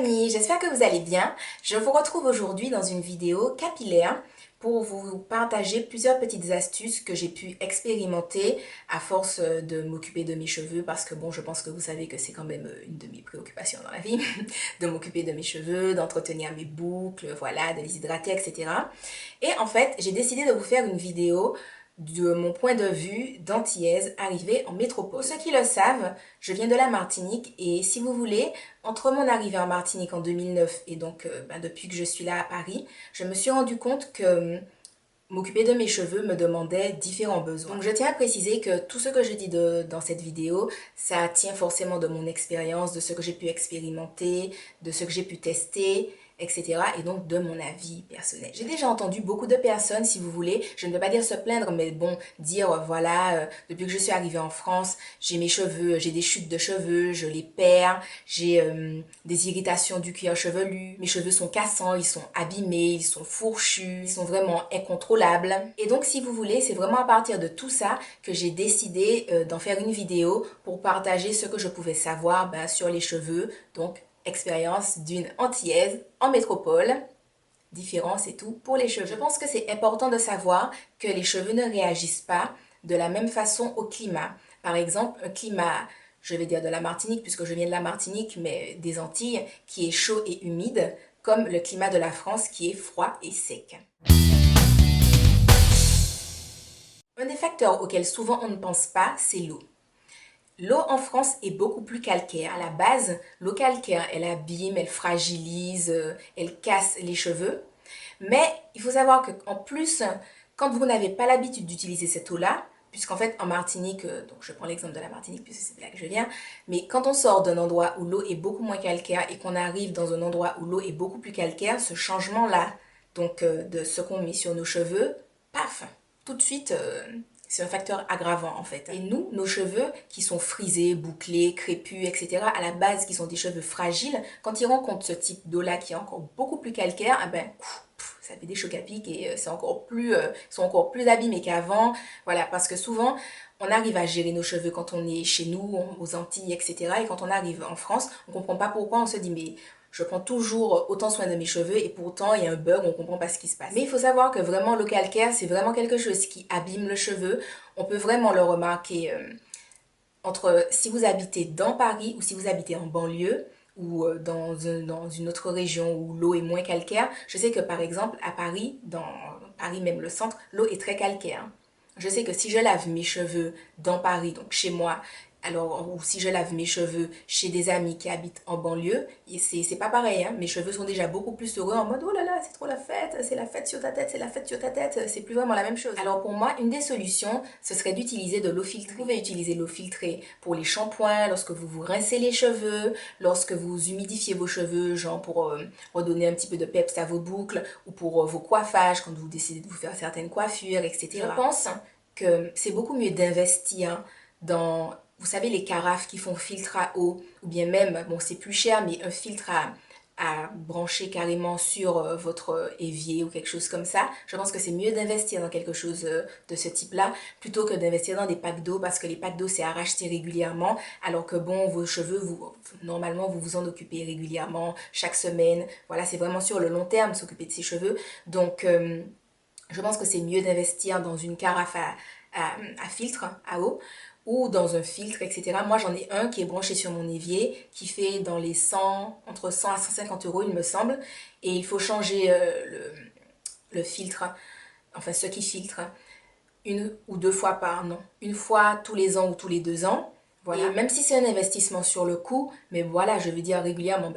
amis, j'espère que vous allez bien. Je vous retrouve aujourd'hui dans une vidéo capillaire pour vous partager plusieurs petites astuces que j'ai pu expérimenter à force de m'occuper de mes cheveux parce que bon, je pense que vous savez que c'est quand même une de mes préoccupations dans la vie, de m'occuper de mes cheveux, d'entretenir mes boucles, voilà, de les hydrater, etc. Et en fait, j'ai décidé de vous faire une vidéo de mon point de vue d'antillaise arrivée en métropole. Pour ceux qui le savent, je viens de la Martinique et si vous voulez, entre mon arrivée en Martinique en 2009 et donc depuis que je suis là à Paris, je me suis rendu compte que m'occuper de mes cheveux me demandait différents besoins. Donc je tiens à préciser que tout ce que je dis dans cette vidéo, ça tient forcément de mon expérience, de ce que j'ai pu expérimenter, de ce que j'ai pu tester, etc. et donc de mon avis personnel. J'ai déjà entendu beaucoup de personnes, si vous voulez, je ne veux pas dire se plaindre, mais bon, dire voilà, depuis que je suis arrivée en France, j'ai mes cheveux, j'ai des chutes de cheveux, je les perds, j'ai des irritations du cuir chevelu, mes cheveux sont cassants, ils sont abîmés, ils sont fourchus, ils sont vraiment incontrôlables. Et donc si vous voulez, c'est vraiment à partir de tout ça que j'ai décidé d'en faire une vidéo pour partager ce que je pouvais savoir sur les cheveux, donc expérience d'une antillaise en métropole, différence et tout pour les cheveux. Je pense que c'est important de savoir que les cheveux ne réagissent pas de la même façon au climat. Par exemple, un climat, je vais dire de la Martinique puisque je viens de la Martinique, mais des Antilles, qui est chaud et humide, comme le climat de la France qui est froid et sec. Un des facteurs auxquels souvent on ne pense pas, c'est l'eau. L'eau en France est beaucoup plus calcaire. À la base, l'eau calcaire, elle abîme, elle fragilise, elle casse les cheveux. Mais il faut savoir qu'en plus, quand vous n'avez pas l'habitude d'utiliser cette eau-là, puisqu'en fait en Martinique, donc je prends l'exemple de la Martinique puisque c'est là que je viens, mais quand on sort d'un endroit où l'eau est beaucoup moins calcaire et qu'on arrive dans un endroit où l'eau est beaucoup plus calcaire, ce changement-là, donc de ce qu'on met sur nos cheveux, paf, tout de suite, c'est un facteur aggravant en fait. Et nous, nos cheveux qui sont frisés, bouclés, crépus, etc., à la base qui sont des cheveux fragiles, quand ils rencontrent ce type d'eau-là qui est encore beaucoup plus calcaire, ça fait des chocs à pic et c'est encore plus, sont encore plus abîmés qu'avant. Voilà, parce que souvent, on arrive à gérer nos cheveux quand on est chez nous, aux Antilles, etc. Et quand on arrive en France, on comprend pas pourquoi, on se dit mais je prends toujours autant soin de mes cheveux et pourtant il y a un bug, on comprend pas ce qui se passe. Mais il faut savoir que vraiment l'eau calcaire, c'est vraiment quelque chose qui abîme le cheveu. On peut vraiment le remarquer entre si vous habitez dans Paris ou si vous habitez en banlieue ou dans une autre région où l'eau est moins calcaire. Je sais que par exemple à Paris, dans Paris même le centre, l'eau est très calcaire. Je sais que si je lave mes cheveux dans Paris, donc chez moi, alors, ou si je lave mes cheveux chez des amis qui habitent en banlieue, c'est pas pareil, hein. Mes cheveux sont déjà beaucoup plus heureux en mode oh là là, c'est trop la fête, c'est la fête sur ta tête, c'est la fête sur ta tête, c'est plus vraiment la même chose. Alors pour moi, une des solutions, ce serait d'utiliser de l'eau filtrée. Vous pouvez utiliser l'eau filtrée pour les shampoings, lorsque vous vous rincez les cheveux, lorsque vous humidifiez vos cheveux, genre pour redonner un petit peu de peps à vos boucles, ou pour vos coiffages, quand vous décidez de vous faire certaines coiffures, etc. Je pense que c'est beaucoup mieux d'investir dans, vous savez, les carafes qui font filtre à eau, ou bien même, bon c'est plus cher, mais un filtre à brancher carrément sur votre évier ou quelque chose comme ça. Je pense que c'est mieux d'investir dans quelque chose de ce type-là plutôt que d'investir dans des packs d'eau parce que les packs d'eau c'est à racheter régulièrement alors que bon, vos cheveux, normalement vous vous en occupez régulièrement, chaque semaine. Voilà, c'est vraiment sur le long terme s'occuper de ses cheveux. Donc, je pense que c'est mieux d'investir dans une carafe à filtre, à eau, ou dans un filtre, etc. Moi, j'en ai un qui est branché sur mon évier, qui fait dans les 100, entre 100 à 150 euros, il me semble. Et il faut changer le filtre, enfin ce qui filtre, une ou deux fois par an. Une fois tous les ans ou tous les 2 ans. Voilà. Et même si c'est un investissement sur le coup, mais voilà, je veux dire régulièrement,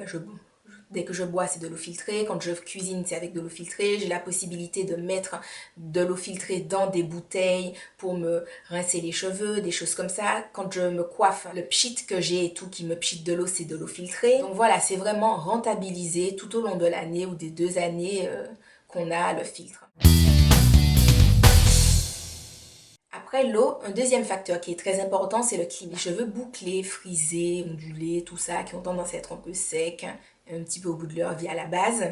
dès que je bois, c'est de l'eau filtrée. Quand je cuisine, c'est avec de l'eau filtrée. J'ai la possibilité de mettre de l'eau filtrée dans des bouteilles pour me rincer les cheveux, des choses comme ça. Quand je me coiffe, le pchit que j'ai et tout qui me pchit de l'eau, c'est de l'eau filtrée. Donc voilà, c'est vraiment rentabilisé tout au long de l'année ou des 2 années qu'on a le filtre. Après l'eau, un deuxième facteur qui est très important, c'est le climat. Les cheveux bouclés, frisés, ondulés, tout ça, qui ont tendance à être un peu secs, un petit peu au bout de leur vie à la base,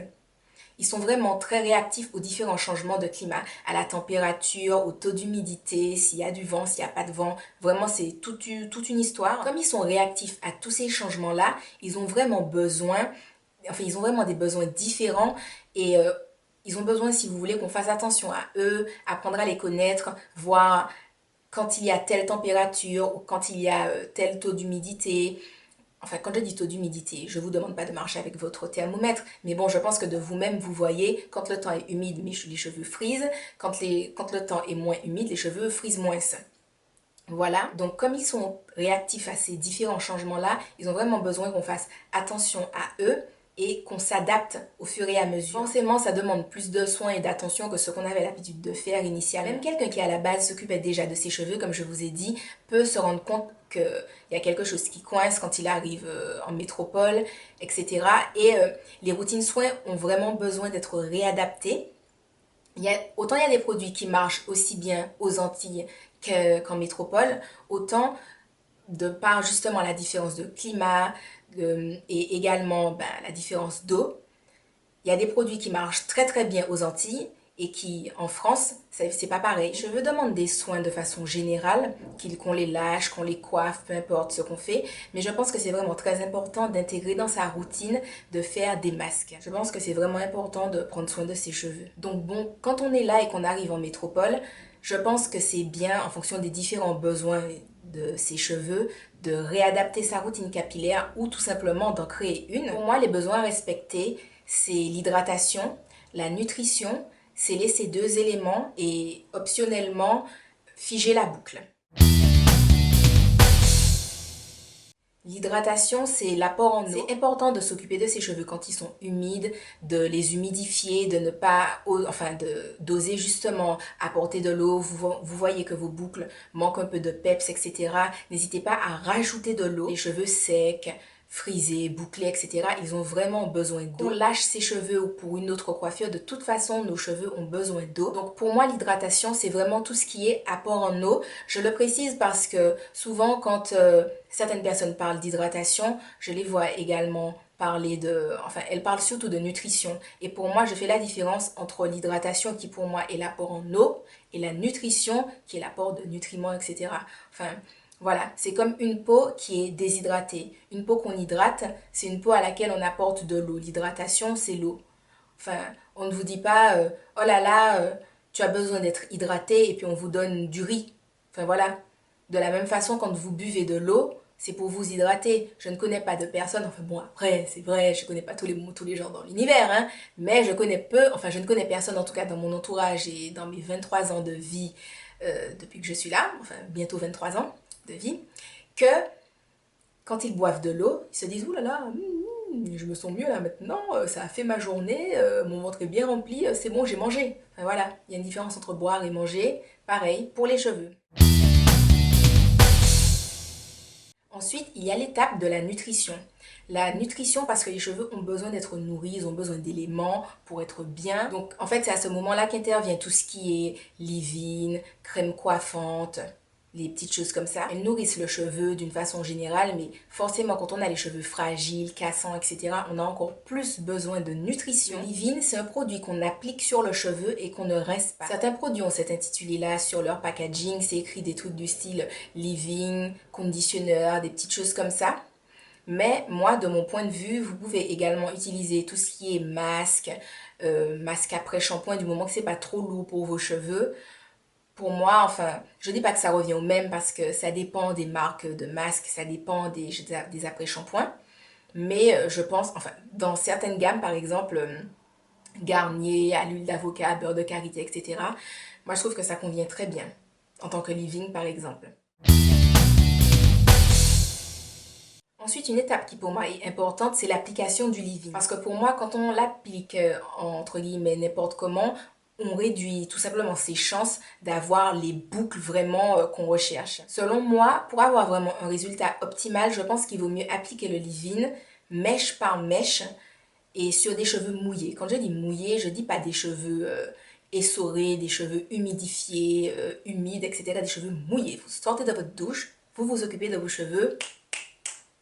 ils sont vraiment très réactifs aux différents changements de climat, à la température, au taux d'humidité, s'il y a du vent, s'il n'y a pas de vent. Vraiment, c'est toute une histoire. Comme ils sont réactifs à tous ces changements-là, ils ont vraiment besoin enfin, ils ont vraiment des besoins différents et ils ont besoin, si vous voulez, qu'on fasse attention à eux, apprendre à les connaître, voir quand il y a telle température ou quand il y a tel taux d'humidité. Enfin, quand je dis taux d'humidité, je ne vous demande pas de marcher avec votre thermomètre, mais bon, je pense que de vous-même, vous voyez, quand le temps est humide, les cheveux frisent, quand le temps est moins humide, les cheveux frisent moins. Voilà, donc comme ils sont réactifs à ces différents changements-là, ils ont vraiment besoin qu'on fasse attention à eux et qu'on s'adapte au fur et à mesure. Forcément, ça demande plus de soins et d'attention que ce qu'on avait l'habitude de faire initialement. Même quelqu'un qui à la base s'occupait déjà de ses cheveux, comme je vous ai dit, peut se rendre compte qu'il y a quelque chose qui coince quand il arrive en métropole, etc. Et les routines soins ont vraiment besoin d'être réadaptées. Autant il y a des produits qui marchent aussi bien aux Antilles qu'en métropole, autant de par justement la différence de climat et également la différence d'eau, il y a des produits qui marchent très très bien aux Antilles et qui en France, c'est pas pareil. Les cheveux demandent des soins de façon générale, qu'on les lâche, qu'on les coiffe, peu importe ce qu'on fait, mais je pense que c'est vraiment très important d'intégrer dans sa routine de faire des masques. Je pense que c'est vraiment important de prendre soin de ses cheveux. Donc bon, quand on est là et qu'on arrive en métropole, je pense que c'est bien, en fonction des différents besoins de ses cheveux, de réadapter sa routine capillaire ou tout simplement d'en créer une. Pour moi, les besoins à respecter, c'est l'hydratation, la nutrition, c'est laisser deux éléments et optionnellement figer la boucle. L'hydratation, c'est l'apport en eau. C'est important de s'occuper de ses cheveux quand ils sont humides, de les humidifier, de ne pas, enfin, d'oser justement apporter de l'eau. Vous voyez que vos boucles manquent un peu de peps, etc. N'hésitez pas à rajouter de l'eau. Les cheveux secs, frisés, bouclés, etc. Ils ont vraiment besoin d'eau. On lâche ses cheveux ou pour une autre coiffure, de toute façon, nos cheveux ont besoin d'eau. Donc pour moi, l'hydratation, c'est vraiment tout ce qui est apport en eau. Je le précise parce que souvent, quand certaines personnes parlent d'hydratation, je les vois également parler enfin, elles parlent surtout de nutrition. Et pour moi, je fais la différence entre l'hydratation qui pour moi est l'apport en eau et la nutrition qui est l'apport de nutriments, etc. Enfin, voilà, c'est comme une peau qui est déshydratée. Une peau qu'on hydrate, c'est une peau à laquelle on apporte de l'eau. L'hydratation, c'est l'eau. Enfin, on ne vous dit pas, oh là là, tu as besoin d'être hydraté et puis on vous donne du riz. Enfin voilà. De la même façon, quand vous buvez de l'eau, c'est pour vous hydrater. Je ne connais pas de personne, enfin bon après, c'est vrai, je ne connais pas tous les gens dans l'univers, hein, mais je ne connais personne en tout cas dans mon entourage et dans mes 23 ans de vie depuis que je suis là, enfin bientôt 23 ans de vie, que quand ils boivent de l'eau, ils se disent, ouh là là, je me sens mieux là maintenant, ça a fait ma journée, mon ventre est bien rempli, c'est bon, j'ai mangé. Enfin, voilà, il y a une différence entre boire et manger, pareil pour les cheveux. Ensuite, il y a l'étape de la nutrition. La nutrition parce que les cheveux ont besoin d'être nourris, ils ont besoin d'éléments pour être bien. Donc en fait, c'est à ce moment-là qu'intervient tout ce qui est leave-in, crème coiffante, les petites choses comme ça. Elles nourrissent le cheveu d'une façon générale, mais forcément quand on a les cheveux fragiles, cassants, etc., on a encore plus besoin de nutrition. Le leave-in, c'est un produit qu'on applique sur le cheveu et qu'on ne rince pas. Certains produits ont cet intitulé-là sur leur packaging, c'est écrit des trucs du style leave-in, conditionneur, des petites choses comme ça. Mais moi, de mon point de vue, vous pouvez également utiliser tout ce qui est masque, masque après shampoing, du moment que c'est pas trop lourd pour vos cheveux. Pour moi, enfin, je dis pas que ça revient au même parce que ça dépend des marques de masques, ça dépend des après-shampoings. Mais je pense, enfin, dans certaines gammes, par exemple, Garnier, à l'huile d'avocat, beurre de karité, etc. Moi, je trouve que ça convient très bien, en tant que leave-in, par exemple. Ensuite, une étape qui pour moi est importante, c'est l'application du leave-in. Parce que pour moi, quand on l'applique, entre guillemets, n'importe comment, on réduit tout simplement ses chances d'avoir les boucles vraiment qu'on recherche. Selon moi, pour avoir vraiment un résultat optimal, je pense qu'il vaut mieux appliquer le leave-in mèche par mèche et sur des cheveux mouillés. Quand je dis mouillés, je dis pas des cheveux essorés, des cheveux humidifiés, humides, etc. Des cheveux mouillés. Vous sortez de votre douche, vous vous occupez de vos cheveux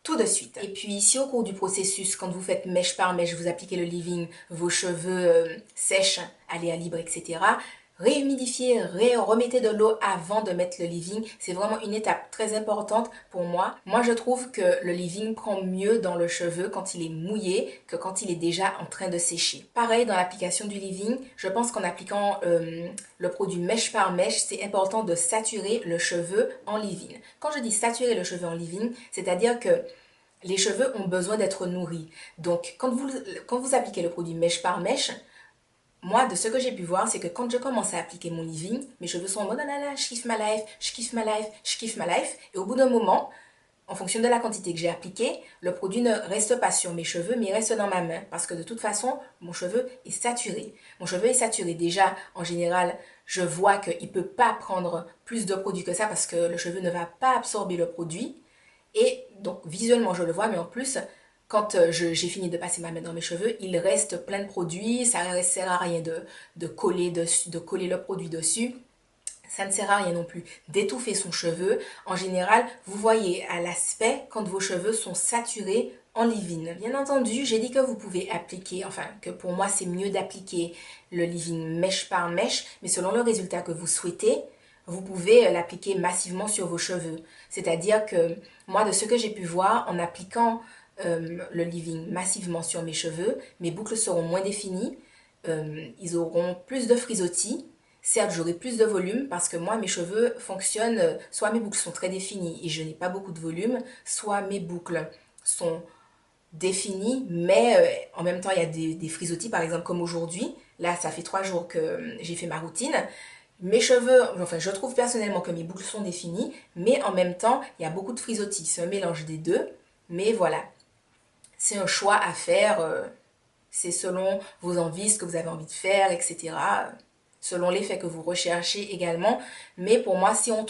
tout de suite. Et puis si au cours du processus, quand vous faites mèche par mèche, vous appliquez le leave-in, vos cheveux sèchent, allez à libre, etc., réhumidifiez, remettez de l'eau avant de mettre le leave-in. C'est vraiment une étape très importante pour moi. Moi, je trouve que le leave-in prend mieux dans le cheveu quand il est mouillé que quand il est déjà en train de sécher. Pareil dans l'application du leave-in, je pense qu'en appliquant le produit mèche par mèche, c'est important de saturer le cheveu en leave-in. Quand je dis saturer le cheveu en leave-in, c'est-à-dire que les cheveux ont besoin d'être nourris. Donc, quand vous appliquez le produit mèche par mèche, moi, de ce que j'ai pu voir, c'est que quand je commence à appliquer mon leave-in, mes cheveux sont en mode, oh là là, je kiffe ma life, je kiffe ma life, je kiffe ma life. Et au bout d'un moment, en fonction de la quantité que j'ai appliquée, le produit ne reste pas sur mes cheveux, mais il reste dans ma main. Parce que de toute façon, mon cheveu est saturé. Mon cheveu est saturé. Déjà, en général, je vois qu'il ne peut pas prendre plus de produit que ça parce que le cheveu ne va pas absorber le produit. Et donc, visuellement, je le vois, mais en plus, quand j'ai fini de passer ma main dans mes cheveux, il reste plein de produits. Ça ne sert à rien de coller le produit dessus. Ça ne sert à rien non plus d'étouffer son cheveu. En général, vous voyez à l'aspect quand vos cheveux sont saturés en leave-in. Bien entendu, j'ai dit que vous pouvez appliquer, enfin que pour moi c'est mieux d'appliquer le leave-in mèche par mèche, mais selon le résultat que vous souhaitez, vous pouvez l'appliquer massivement sur vos cheveux. C'est-à-dire que moi, de ce que j'ai pu voir, en appliquant le leave-in massivement sur mes cheveux, mes boucles seront moins définies, ils auront plus de frisottis. Certes, j'aurai plus de volume parce que moi, mes cheveux fonctionnent, soit mes boucles sont très définies et je n'ai pas beaucoup de volume, soit mes boucles sont définies, mais en même temps, il y a des frisottis, par exemple, comme aujourd'hui. Là, ça fait 3 jours que j'ai fait ma routine. Mes cheveux, enfin, je trouve personnellement que mes boucles sont définies, mais en même temps, il y a beaucoup de frisottis. C'est un mélange des deux, mais voilà. C'est un choix à faire, c'est selon vos envies, ce que vous avez envie de faire, etc. Selon l'effet que vous recherchez également. Mais pour moi, si on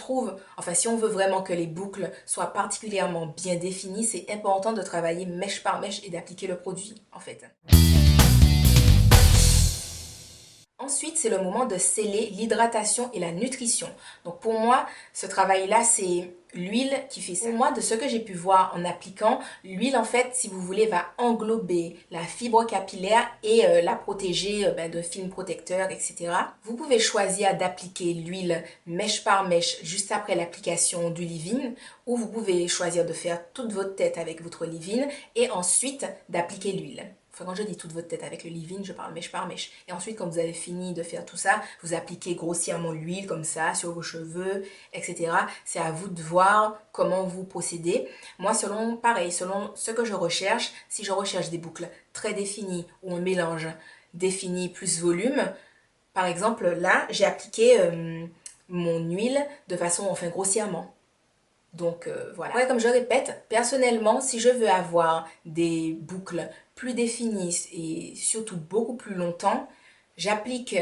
veut vraiment que les boucles soient particulièrement bien définies, c'est important de travailler mèche par mèche et d'appliquer le produit, en fait. Ensuite, c'est le moment de sceller l'hydratation et la nutrition. Donc pour moi, ce travail-là, c'est l'huile qui fait ça. Pour moi, de ce que j'ai pu voir en appliquant, l'huile, en fait, si vous voulez, va englober la fibre capillaire et la protéger de films protecteurs, etc. Vous pouvez choisir d'appliquer l'huile mèche par mèche juste après l'application du leave-in, ou vous pouvez choisir de faire toute votre tête avec votre leave-in et ensuite d'appliquer l'huile. Enfin, quand je dis toute votre tête avec le leave-in, je parle mèche par mèche. Et ensuite, quand vous avez fini de faire tout ça, vous appliquez grossièrement l'huile comme ça sur vos cheveux, etc. C'est à vous de voir comment vous procédez. Moi, selon ce que je recherche, si je recherche des boucles très définies ou un mélange défini plus volume, par exemple, là, j'ai appliqué mon huile de façon, enfin, grossièrement. Donc voilà. Après, comme je répète, personnellement, si je veux avoir des boucles plus définies et surtout beaucoup plus longtemps, j'applique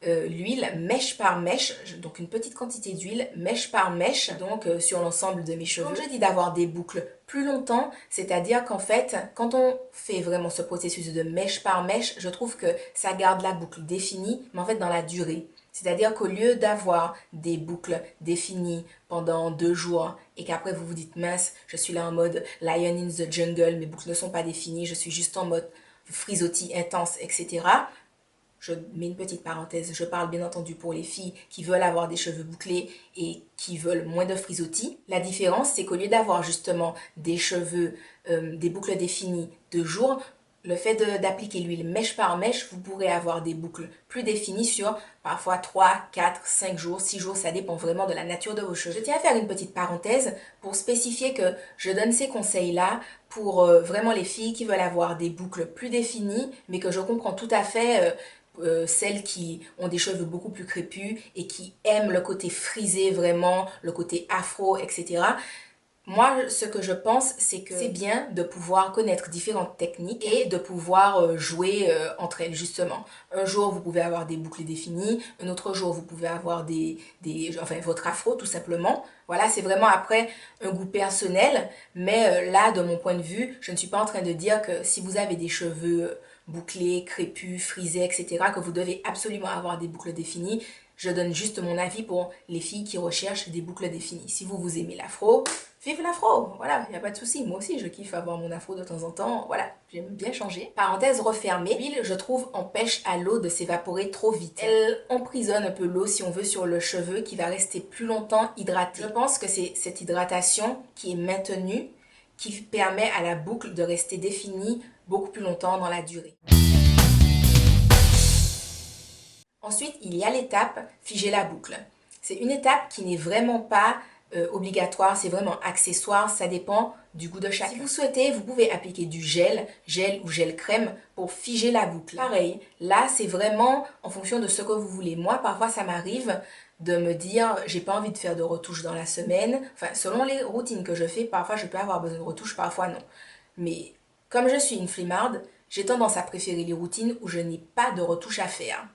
l'huile mèche par mèche, donc une petite quantité d'huile mèche par mèche, donc sur l'ensemble de mes cheveux. Quand je dis d'avoir des boucles plus longtemps, c'est-à-dire qu'en fait, quand on fait vraiment ce processus de mèche par mèche, je trouve que ça garde la boucle définie, mais en fait dans la durée. C'est-à-dire qu'au lieu d'avoir des boucles définies pendant 2 jours et qu'après vous vous dites mince, je suis là en mode Lion in the Jungle, mes boucles ne sont pas définies, je suis juste en mode frisottis intense, etc. Je mets une petite parenthèse, je parle bien entendu pour les filles qui veulent avoir des cheveux bouclés et qui veulent moins de frisottis. La différence, c'est qu'au lieu d'avoir justement des cheveux, des boucles définies de jour, le fait d'appliquer l'huile mèche par mèche, vous pourrez avoir des boucles plus définies sur parfois 3, 4, 5 jours, 6 jours, ça dépend vraiment de la nature de vos cheveux. Je tiens à faire une petite parenthèse pour spécifier que je donne ces conseils-là pour vraiment les filles qui veulent avoir des boucles plus définies, mais que je comprends tout à fait celles qui ont des cheveux beaucoup plus crépus et qui aiment le côté frisé vraiment, le côté afro, etc. Moi, ce que je pense, c'est que c'est bien de pouvoir connaître différentes techniques et de pouvoir jouer entre elles, justement. Un jour, vous pouvez avoir des boucles définies, un autre jour, vous pouvez avoir enfin, votre afro, tout simplement. Voilà, c'est vraiment après un goût personnel, mais là, de mon point de vue, je ne suis pas en train de dire que si vous avez des cheveux bouclées, crépues, frisées, etc., que vous devez absolument avoir des boucles définies. Je donne juste mon avis pour les filles qui recherchent des boucles définies. Si vous aimez l'afro, vive l'afro, voilà, il n'y a pas de souci. Moi aussi, je kiffe avoir mon afro de temps en temps, voilà, j'aime bien changer. Parenthèse refermée, l'huile, je trouve, empêche à l'eau de s'évaporer trop vite. Elle emprisonne un peu l'eau, si on veut, sur le cheveu qui va rester plus longtemps hydraté. Je pense que c'est cette hydratation qui est maintenue qui permet à la boucle de rester définie beaucoup plus longtemps dans la durée. Ensuite, il y a l'étape figer la boucle. C'est une étape qui n'est vraiment pas obligatoire, c'est vraiment accessoire, ça dépend du goût de chacun. Si vous souhaitez, vous pouvez appliquer du gel ou gel crème pour figer la boucle. Pareil, là c'est vraiment en fonction de ce que vous voulez. Moi, parfois ça m'arrive de me dire j'ai pas envie de faire de retouches dans la semaine. Enfin, selon les routines que je fais, parfois je peux avoir besoin de retouches, parfois non. Mais comme je suis une flemmarde, j'ai tendance à préférer les routines où je n'ai pas de retouches à faire.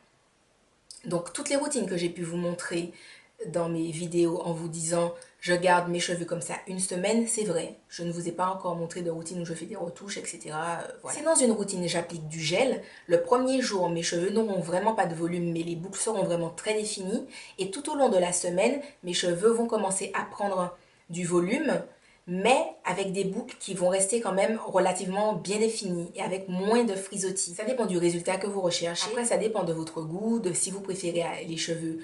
Donc toutes les routines que j'ai pu vous montrer dans mes vidéos en vous disant je garde mes cheveux comme ça une semaine, c'est vrai. Je ne vous ai pas encore montré de routine où je fais des retouches, etc. Voilà. Si dans une routine j'applique du gel, le premier jour mes cheveux n'auront vraiment pas de volume mais les boucles seront vraiment très définies et tout au long de la semaine, mes cheveux vont commencer à prendre du volume mais avec des boucles qui vont rester quand même relativement bien définies et avec moins de frisottis. Ça dépend du résultat que vous recherchez. Après, ça dépend de votre goût, de si vous préférez les cheveux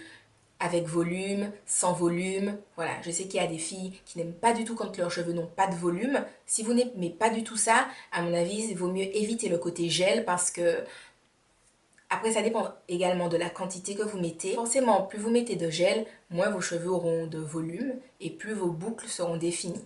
avec volume, sans volume. Voilà, je sais qu'il y a des filles qui n'aiment pas du tout quand leurs cheveux n'ont pas de volume. Si vous n'aimez pas du tout ça, à mon avis, il vaut mieux éviter le côté gel parce que après, ça dépend également de la quantité que vous mettez. Forcément, plus vous mettez de gel, moins vos cheveux auront de volume et plus vos boucles seront définies.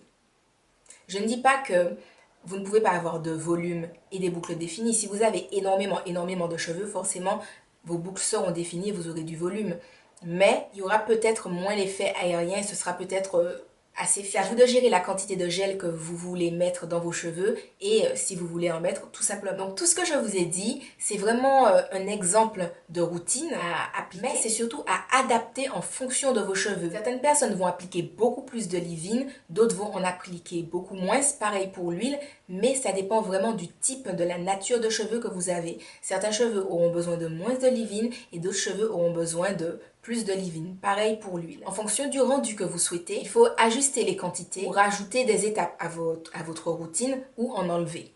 Je ne dis pas que vous ne pouvez pas avoir de volume et des boucles définies. Si vous avez énormément de cheveux, forcément, vos boucles seront définies et vous aurez du volume. Mais il y aura peut-être moins l'effet aérien et ce sera peut-être assez fiable. À vous de gérer la quantité de gel que vous voulez mettre dans vos cheveux et si vous voulez en mettre tout simplement. Donc tout ce que je vous ai dit, c'est vraiment un exemple de routine à appliquer, mais c'est surtout à adapter en fonction de vos cheveux. Certaines personnes vont appliquer beaucoup plus de leave-in, d'autres vont en appliquer beaucoup moins, c'est pareil pour l'huile, mais ça dépend vraiment du type, de la nature de cheveux que vous avez. Certains cheveux auront besoin de moins de leave-in et d'autres cheveux auront besoin de plus de leave-in. Pareil pour l'huile. En fonction du rendu que vous souhaitez, il faut ajuster les quantités ou rajouter des étapes à votre routine ou en enlever.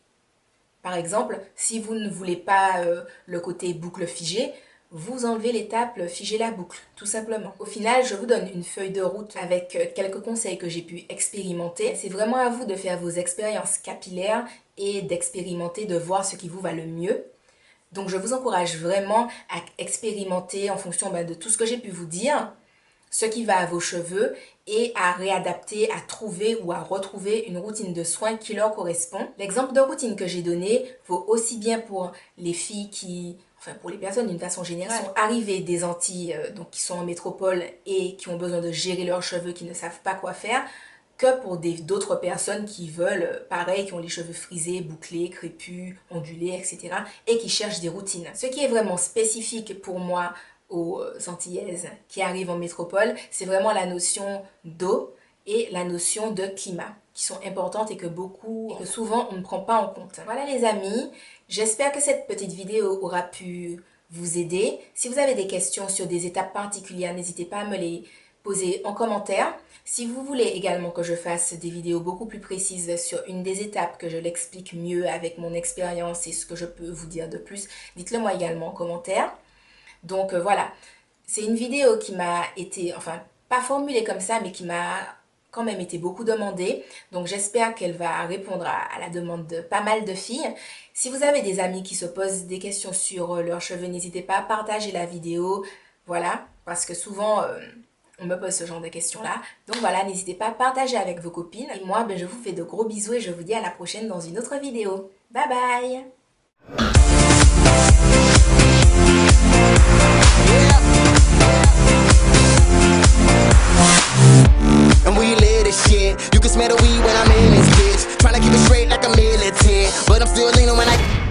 Par exemple, si vous ne voulez pas le côté boucle figée, vous enlevez l'étape figer la boucle, tout simplement. Au final, je vous donne une feuille de route avec quelques conseils que j'ai pu expérimenter. C'est vraiment à vous de faire vos expériences capillaires et d'expérimenter, de voir ce qui vous va le mieux. Donc je vous encourage vraiment à expérimenter en fonction de tout ce que j'ai pu vous dire, ce qui va à vos cheveux et à réadapter, à trouver ou à retrouver une routine de soins qui leur correspond. L'exemple de routine que j'ai donné vaut aussi bien pour les filles qui, enfin pour les personnes d'une façon générale, qui sont arrivées des Antilles, donc qui sont en métropole et qui ont besoin de gérer leurs cheveux, qui ne savent pas quoi faire, que pour d'autres personnes qui veulent, pareil, qui ont les cheveux frisés, bouclés, crépus, ondulés, etc. et qui cherchent des routines. Ce qui est vraiment spécifique pour moi aux Antillaises qui arrivent en métropole, c'est vraiment la notion d'eau et la notion de climat qui sont importantes et que souvent on ne prend pas en compte. Voilà les amis, j'espère que cette petite vidéo aura pu vous aider. Si vous avez des questions sur des étapes particulières, n'hésitez pas à me les poser en commentaire. Si vous voulez également que je fasse des vidéos beaucoup plus précises sur une des étapes, que je l'explique mieux avec mon expérience et ce que je peux vous dire de plus, dites-le moi également en commentaire. Donc voilà, c'est une vidéo qui m'a été, enfin pas formulée comme ça, mais qui m'a quand même été beaucoup demandée. Donc j'espère qu'elle va répondre à la demande de pas mal de filles. Si vous avez des amis qui se posent des questions sur leurs cheveux, n'hésitez pas à partager la vidéo. Voilà, parce que souvent on me pose ce genre de questions-là. Donc voilà, n'hésitez pas à partager avec vos copines. Et moi, je vous fais de gros bisous et je vous dis à la prochaine dans une autre vidéo. Bye bye! And we lit as shit. You can smell the weed when I'm in this bitch. Tryna keep it straight like a militant, but I'm still leaning when I